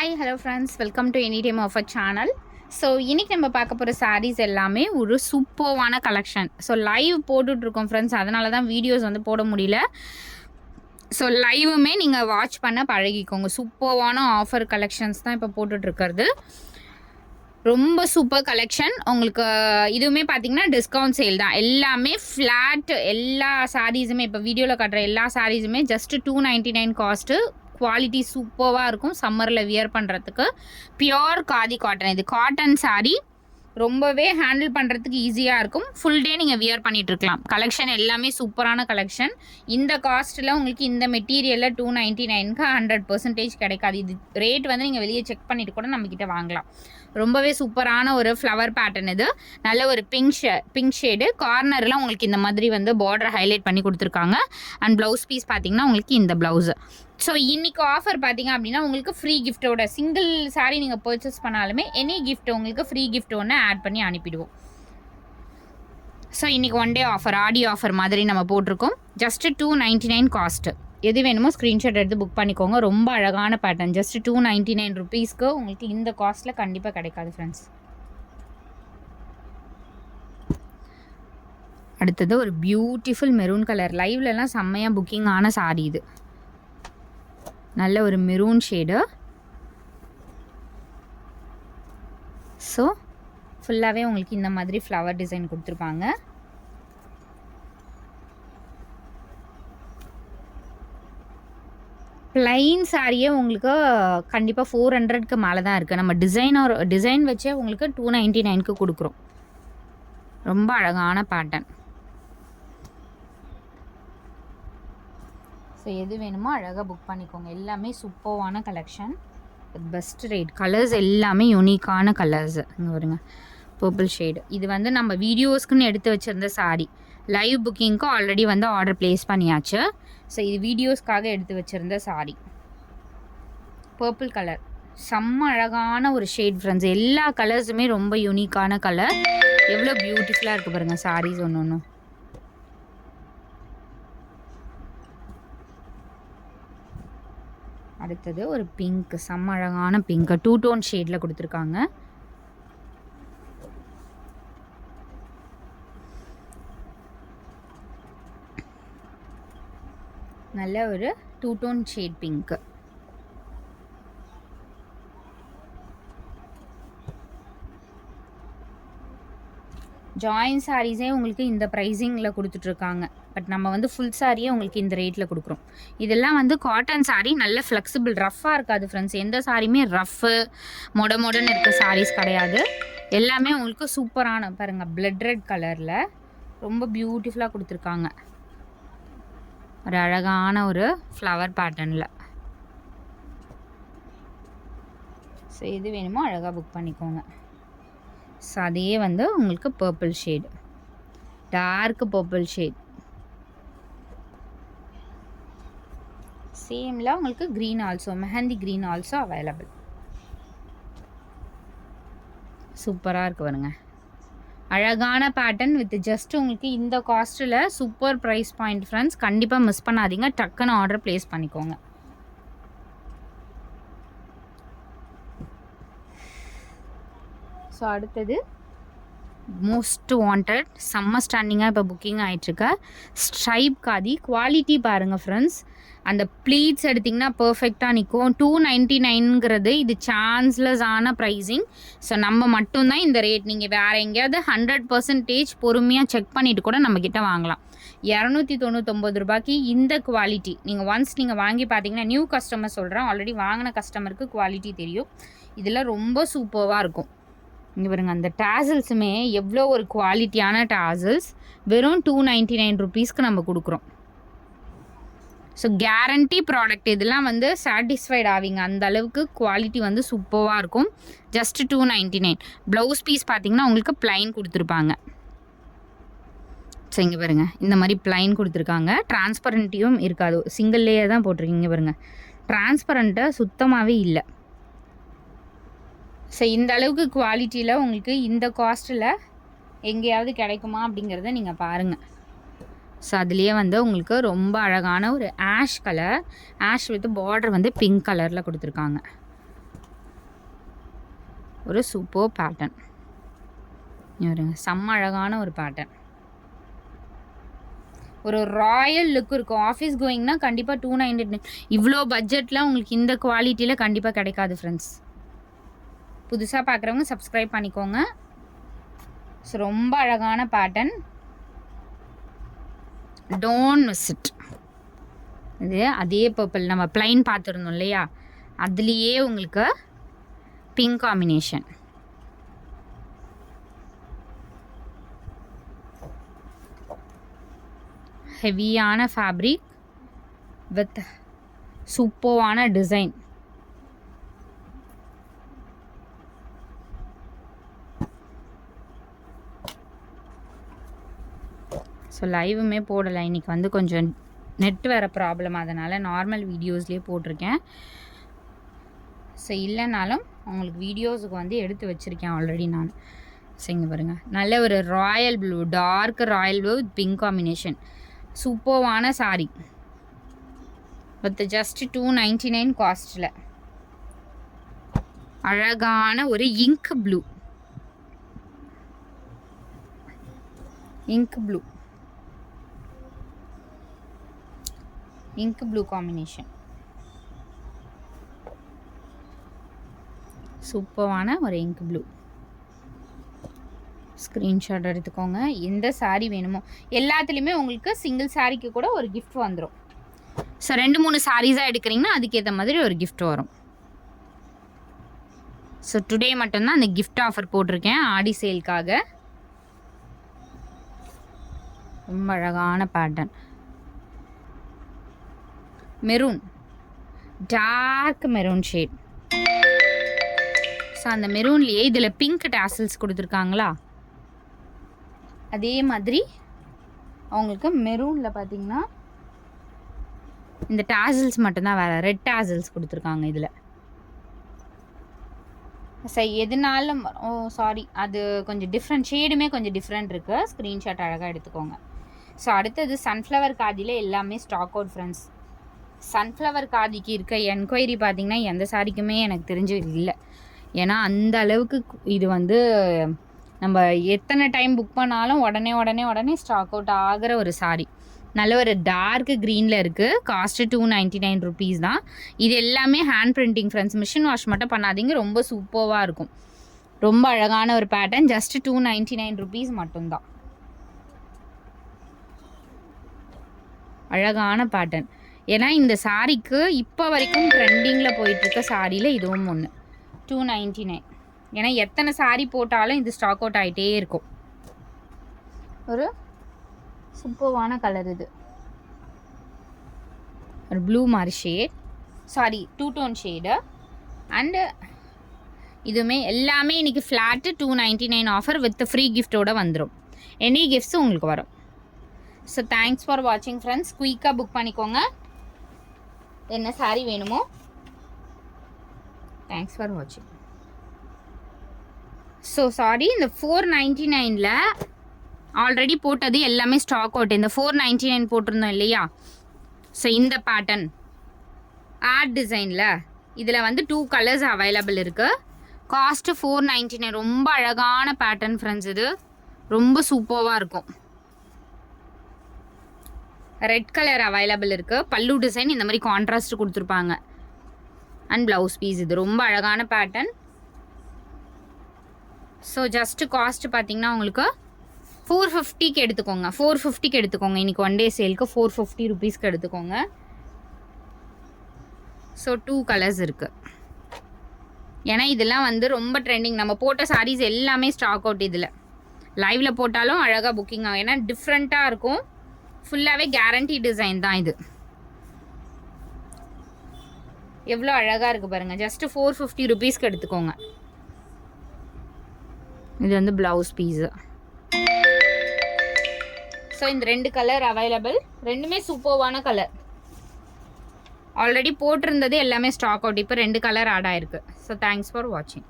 Hi hello friends, welcome to any time of a channel. So இன்றைக்கி நம்ம பார்க்க போகிற சாரீஸ் எல்லாமே ஒரு சூப்பர்வான கலெக்ஷன். ஸோ லைவ் போட்டுட்ருக்கோம் ஃப்ரெண்ட்ஸ், அதனால தான் வீடியோஸ் வந்து போட முடியல. ஸோ லைவுமே நீங்கள் வாட்ச் பண்ண பழகிக்கோங்க. சூப்பர்வான ஆஃபர் கலெக்ஷன்ஸ் தான் இப்போ போட்டுட்ருக்கிறது. ரொம்ப சூப்பர் கலெக்ஷன். உங்களுக்கு இதுவுமே பார்த்தீங்கன்னா டிஸ்கவுண்ட் சேல் தான். எல்லாமே ஃப்ளாட், எல்லா சாரீஸுமே இப்போ வீடியோவில் காட்டுற எல்லா சாரீஸுமே ஜஸ்ட்டு 299 காஸ்ட்டு. குவாலிட்டி சூப்பராக இருக்கும். சம்மரில் வியர் பண்ணுறதுக்கு பியோர் காதி காட்டன். இது காட்டன் சாரீ, ரொம்பவே ஹேண்டில் பண்ணுறதுக்கு ஈஸியாக இருக்கும். ஃபுல் டே நீங்கள் வியர் பண்ணிகிட்ருக்கலாம். கலெக்ஷன் எல்லாமே சூப்பரான கலெக்ஷன். இந்த காஸ்ட்டில் உங்களுக்கு இந்த மெட்டீரியலில் 299க்கு 100% கிடைக்காது. இது ரேட் வந்து நீங்கள் வெளியே செக் பண்ணிவிட்டு கூட நம்மக்கிட்ட வாங்கலாம். ரொம்பவே சூப்பரான ஒரு ஃப்ளவர் பேட்டர்ன். இது நல்ல ஒரு பிங்க் ஷேடு. கார்னரில் உங்களுக்கு இந்த மாதிரி வந்து பார்டர் ஹைலைட் பண்ணி கொடுத்துருக்காங்க. அண்ட் ப்ளவுஸ் பீஸ் பார்த்தீங்கன்னா உங்களுக்கு இந்த ப்ளவுஸு. ஸோ இன்றைக்கி ஆஃபர் பார்த்தீங்க அப்படின்னா உங்களுக்கு ஃப்ரீ கிஃப்ட்டோட சிங்கிள் சாரீ நீங்கள் பர்ச்சேஸ் பண்ணாலுமே எனி கிஃப்ட் உங்களுக்கு ஃப்ரீ கிஃப்ட் ஒன்று ஆட் பண்ணி அனுப்பிடுவோம். ஸோ இன்றைக்கி ஒன் டே ஆஃபர், ஆடி ஆஃபர் மாதிரி நம்ம போட்டிருக்கோம். Just 299 cost. எது வேணுமோ ஸ்க்ரீன்ஷாட் எடுத்து புக் பண்ணிக்கோங்க. ரொம்ப அழகான பேட்டர்ன். ஜஸ்ட்டு 299 ருபீஸ்க்கு உங்களுக்கு இந்த காஸ்ட்டில் கண்டிப்பாக கிடைக்காது ஃப்ரெண்ட்ஸ். அடுத்தது ஒரு பியூட்டிஃபுல் மெரூன் கலர். லைவ்லலாம் செம்மையாக புக்கிங் ஆன சாரீ இது. நல்ல ஒரு மெரூன் ஷேடு. ஸோ ஃபுல்லாகவே உங்களுக்கு இந்த மாதிரி ஃப்ளவர் டிசைன் கொடுத்துருப்பாங்க. ப்ளைன் சாரியே உங்களுக்கு கண்டிப்பாக 400க்கு மேலே தான் இருக்குது. நம்ம டிசைன் வச்சே உங்களுக்கு 299க்கு கொடுக்குறோம். ரொம்ப அழகான பேட்டர்ன். ஸோ எது வேணுமோ அழகாக புக் பண்ணிக்கோங்க. எல்லாமே சூப்பர்வான கலெக்ஷன், பெஸ்ட் ரேட். கலர்ஸ் எல்லாமே யூனிக்கான கலர்ஸு. இங்கே வருங்க பர்பிள் ஷேடு. இது வந்து நம்ம வீடியோஸ்க்குன்னு எடுத்து வச்சுருந்த சாரீ. லைவ் புக்கிங்க்கு ஆல்ரெடி வந்து ஆர்டர் ப்ளேஸ் பண்ணியாச்சு. ஸோ இது வீடியோஸ்க்காக எடுத்து வச்சுருந்த சாரீ. பர்பிள் கலர் செம்ம அழகான ஒரு ஷேட் ஃப்ரெண்ட்ஸ். எல்லா கலர்ஸுமே ரொம்ப யூனிக்கான கலர். எவ்வளோ பியூட்டிஃபுல்லாக இருக்குது பாருங்கள் சாரீஸ் ஒன்று ஒன்றும். அடுத்தது ஒரு பிங்க், செம்ம அழகான பிங்க் 2 டோன் ஷேடில் கொடுத்துருக்காங்க. நல்ல ஒரு 2 டோன் ஷேட் பிங்க். ஜாயின் சாரீஸே உங்களுக்கு இந்த ப்ரைஸிங்கில் கொடுத்துட்ருக்காங்க. பட் நம்ம வந்து ஃபுல் சாரியே உங்களுக்கு இந்த ரேட்டில் கொடுக்குறோம். இதெல்லாம் வந்து காட்டன் சாரீ, நல்ல ஃப்ளெக்சிபிள், ரஃப்பாக இருக்காது ஃப்ரெண்ட்ஸ். எந்த சாரியுமே ரஃப்பு மொடன்னு இருக்க சாரீஸ் கிடையாது. எல்லாமே உங்களுக்கு சூப்பரான பாருங்கள் பிளட் ரெட் கலரில் ரொம்ப பியூட்டிஃபுல்லாக கொடுத்துருக்காங்க. ஒரு அழகான ஒரு ஃப்ளவர் பேட்டர்னில். ஸோ எது வேணுமோ அழகாக புக் பண்ணிக்கோங்க. ஸோ அதே வந்து உங்களுக்கு purple shade, dark purple shade. சேமில் உங்களுக்கு green also, mehndi green also available. சூப்பராக இருக்குது பாருங்க. அழகான பேட்டர்ன் வித் ஜஸ்ட் உங்களுக்கு இந்த காஸ்ட்டில் சூப்பர் ப்ரைஸ் பாயிண்ட் ஃப்ரெண்ட்ஸ். கண்டிப்பாக மிஸ் பண்ணாதீங்க. டக்குன்னு ஆர்டர் ப்ளேஸ் பண்ணிக்கோங்க. ஸோ அடுத்தது மோஸ்ட் வாண்டட், செம்ம ஸ்டாண்டிங்காக இப்போ புக்கிங் ஆகிட்டுருக்க ஸ்ட்ரைப் காதி. குவாலிட்டி பாருங்கள் ஃப்ரெண்ட்ஸ். அந்த ப்ளீட்ஸ் எடுத்திங்கன்னா பர்ஃபெக்டாக நிற்கும். 299ங்கிறது இது சான்ஸ்லெஸ்ஸான ப்ரைஸிங். ஸோ நம்ம மட்டும்தான் இந்த ரேட். நீங்கள் வேறு எங்கேயாவது 100% பொறுமையாக செக் பண்ணிவிட்டு கூட நம்மக்கிட்ட வாங்கலாம். 299 ரூபாய்க்கு இந்த குவாலிட்டி நீங்கள் ஒன்ஸ் நீங்கள் வாங்கி பார்த்தீங்கன்னா, நியூ கஸ்டமர் சொல்கிறேன், ஆல்ரெடி வாங்கின கஸ்டமருக்கு குவாலிட்டி தெரியும். இதில் ரொம்ப சூப்பராக இருக்கும். இங்கே பாருங்க, அந்த டாசல்ஸுமே எவ்வளோ ஒரு குவாலிட்டியான டாசல்ஸ். வெறும் 299 ருபீஸ்க்கு நம்ம கொடுக்குறோம். So guarantee product. இதெல்லாம் வந்து சாட்டிஸ்ஃபைட் ஆவீங்க. அந்த அளவுக்கு குவாலிட்டி வந்து சூப்பராக இருக்கும். ஜஸ்ட்டு 299. ப்ளவுஸ் பீஸ் பார்த்தீங்கன்னா உங்களுக்கு ப்ளைன் கொடுத்துருப்பாங்க. ஸோ இங்கே பாருங்கள் இந்த மாதிரி ப்ளைன் கொடுத்துருக்காங்க. டிரான்ஸ்பரண்ட்டியும் இருக்காது, சிங்கிள் லேயர் தான் போட்டிருக்கீங்க பாருங்கள். டிரான்ஸ்பரண்ட்டாக சுத்தமாகவே இல்லை. ஸோ இந்த அளவுக்கு குவாலிட்டியில் உங்களுக்கு இந்த காஸ்ட்டில் எங்கேயாவது கிடைக்குமா அப்படிங்கிறத நீங்கள் பாருங்கள். ஸோ அதுலேயே வந்து உங்களுக்கு ரொம்ப அழகான ஒரு ash colour, ash with border வந்து பிங்க் கலரில் கொடுத்துருக்காங்க. ஒரு சூப்பர் பேட்டர்ன். பாருங்க, செம்ம அழகான ஒரு பேட்டர்ன். ஒரு ராயல் லுக் இருக்கும். ஆஃபீஸ் கோயிங்னா கண்டிப்பாக 299. இவ்வளோ பட்ஜெட்டில் உங்களுக்கு இந்த குவாலிட்டியில் கண்டிப்பாக கிடைக்காது ஃப்ரெண்ட்ஸ். புதுசாக பார்க்குறவங்க சப்ஸ்கிரைப் பண்ணிக்கோங்க. ஸோ ரொம்ப அழகான பேட்டர்ன், டோன்ட் மிஸ் இட். இது அதே பர்பிள் நம்ம ப்ளைன் பார்த்துருந்தோம் இல்லையா, அதுலேயே உங்களுக்கு பிங்க் காம்பினேஷன். ஹெவியான ஃபேப்ரிக் வித் சூப்பர்வான டிசைன். ஸோ லைவுமே போடலை இன்றைக்கி, வந்து கொஞ்சம் நெட் வேறு ப்ராப்ளம், அதனால் நார்மல் வீடியோஸ்லேயே போட்டிருக்கேன். ஸோ இல்லைனாலும் உங்களுக்கு வீடியோஸுக்கு வந்து எடுத்து வச்சுருக்கேன் ஆல்ரெடி நான். ஸோ இங்கே பாருங்கள், நல்ல ஒரு royal blue, dark royal blue with pink combination. சூப்பர்வான சாரீ வித் ஜஸ்ட் 299 காஸ்ட்டில். அழகான ஒரு ink blue, ink blue combination. சூப்பரான ஒரு இங்க் ப்ளூ. ஸ்க்ரீன்ஷாட் எடுத்துக்கோங்க. எந்த சாரீ வேணுமோ எல்லாத்துலேயுமே உங்களுக்கு சிங்கிள் சாரீக்கு கூட ஒரு கிஃப்ட் வந்துடும். ஸோ 2-3 சாரீஸாக எடுக்கிறீங்கன்னா அதுக்கேற்ற மாதிரி ஒரு கிஃப்ட் வரும். ஸோ டுடே மட்டும்தான் அந்த கிஃப்ட் ஆஃபர் போட்டிருக்கேன் ஆடி சேல்க்காக. ரொம்ப அழகான pattern, maroon, dark maroon shade. So அந்த மெரூன்லேயே இதில் பிங்க் டாசல்ஸ் கொடுத்துருக்காங்களா, அதே மாதிரி அவங்களுக்கு மெரூனில் பார்த்தீங்கன்னா இந்த டாசல்ஸ் மட்டும்தான் வேறு, ரெட் டாசல்ஸ் கொடுத்துருக்காங்க இதில். சரி, எதுனாலும் சாரி, அது கொஞ்சம் டிஃப்ரெண்ட் ஷேடுமே கொஞ்சம் டிஃப்ரெண்ட் இருக்குது. ஸ்க்ரீன்ஷாட் அழகாக எடுத்துக்கோங்க. ஸோ அடுத்தது சன்ஃப்ளவர் காதியில் எல்லாமே ஸ்டாக் அவுட் ஃப்ரெண்ட்ஸ். சன்ஃப்ளவர் காதிக்கு இருக்க என்கொயரி பார்த்திங்கன்னா எந்த சாரிக்குமே எனக்கு தெரிஞ்சு இல்லை. ஏன்னா அந்த அளவுக்கு இது வந்து நம்ம எத்தனை டைம் புக் பண்ணாலும் உடனே ஸ்டாக் அவுட் ஆகிற ஒரு சாரி. நல்ல ஒரு டார்க் க்ரீனில் இருக்குது. காஸ்ட்டு 299 ருபீஸ் தான். இது எல்லாமே hand printing friends. Machine wash மட்டும் பண்ணாதீங்க, ரொம்ப சூப்பராக இருக்கும். ரொம்ப அழகான ஒரு பேட்டர்ன். ஜஸ்ட் 299 ருபீஸ் மட்டும்தான். அழகான பேட்டர்ன். ஏன்னா இந்த சாரீக்கு இப்போ வரைக்கும் ட்ரெண்டிங்கில் போயிட்டுருக்க சாரியில் இதுவும் ஒன்று. 299. ஏன்னா எத்தனை சாரீ போட்டாலும் இது ஸ்டாக் அவுட் ஆகிட்டே இருக்கும். ஒரு சூப்பர்வான கலர் இது, ஒரு ப்ளூ மாதிரி shade, saree 2 tone shade. And இதுவுமே எல்லாமே இன்றைக்கி ஃப்ளாட்டு 299 ஆஃபர் வித் ஃப்ரீ கிஃப்டோடு வந்துடும். எனி கிஃப்ட்ஸும் உங்களுக்கு வரும். ஸோ தேங்க்ஸ் ஃபார் வாட்சிங் ஃப்ரெண்ட்ஸ். குயிக்காக புக் பண்ணிக்கோங்க என்ன சாரீ வேணுமோ. தேங்க்ஸ் ஃபார் வாட்சிங். ஸோ சாரி, இந்த 499ல் ஆல்ரெடி போட்டது எல்லாமே ஸ்டாக் அவுட். இந்த 499 போட்டிருந்தோம் இல்லையா, ஸோ இந்த பேட்டர்ன் ஆட் டிசைனில் இதில் வந்து 2 கலர்ஸ் அவைலபிள் இருக்குது. காஸ்ட்டு 499. ரொம்ப அழகான பேட்டர்ன் ஃப்ரெண்ட்ஸ். இது ரொம்ப சூப்பராக இருக்கும். ரெட் கலர் அவைலபிள் இருக்குது. பல்லு டிசைன் இந்த மாதிரி கான்ட்ராஸ்ட் கொடுத்துருப்பாங்க. And blouse piece. இது ரொம்ப அழகான பேட்டர்ன். ஸோ ஜஸ்ட்டு காஸ்ட்டு பார்த்தீங்கன்னா உங்களுக்கு 450க்கு எடுத்துக்கோங்க. 450க்கு எடுத்துக்கோங்க. இன்றைக்கி ஒன் டே சேலுக்கு 450 ருபீஸ்க்கு எடுத்துக்கோங்க. ஸோ 2 கலர்ஸ் இருக்குது. ஏன்னா இதெல்லாம் வந்து ரொம்ப ட்ரெண்டிங். நம்ம போட்ட சாரீஸ் எல்லாமே ஸ்டாக் அவுட். இதில் லைவில் போட்டாலும் அழகாக புக்கிங் ஆகும். ஏன்னா டிஃப்ரெண்ட்டாக இருக்கும். ஃபுல்லாகவே கேரண்டி டிசைன் தான் இது. எவ்வளோ அழகாக இருக்குது பாருங்கள். ஜஸ்ட்டு 450 ருபீஸ்க்கு எடுத்துக்கோங்க. இது வந்து ப்ளவுஸ் பீஸு. ஸோ இந்த 2 கலர் அவைலபிள். ரெண்டுமே சூப்பர்வான கலர். ஆல்ரெடி போட்டிருந்தது எல்லாமே ஸ்டாக் அவுட். இப்போ 2 கலர் ஆட் ஆயிருக்கு. ஸோ தேங்க்ஸ் ஃபார் வாட்சிங்.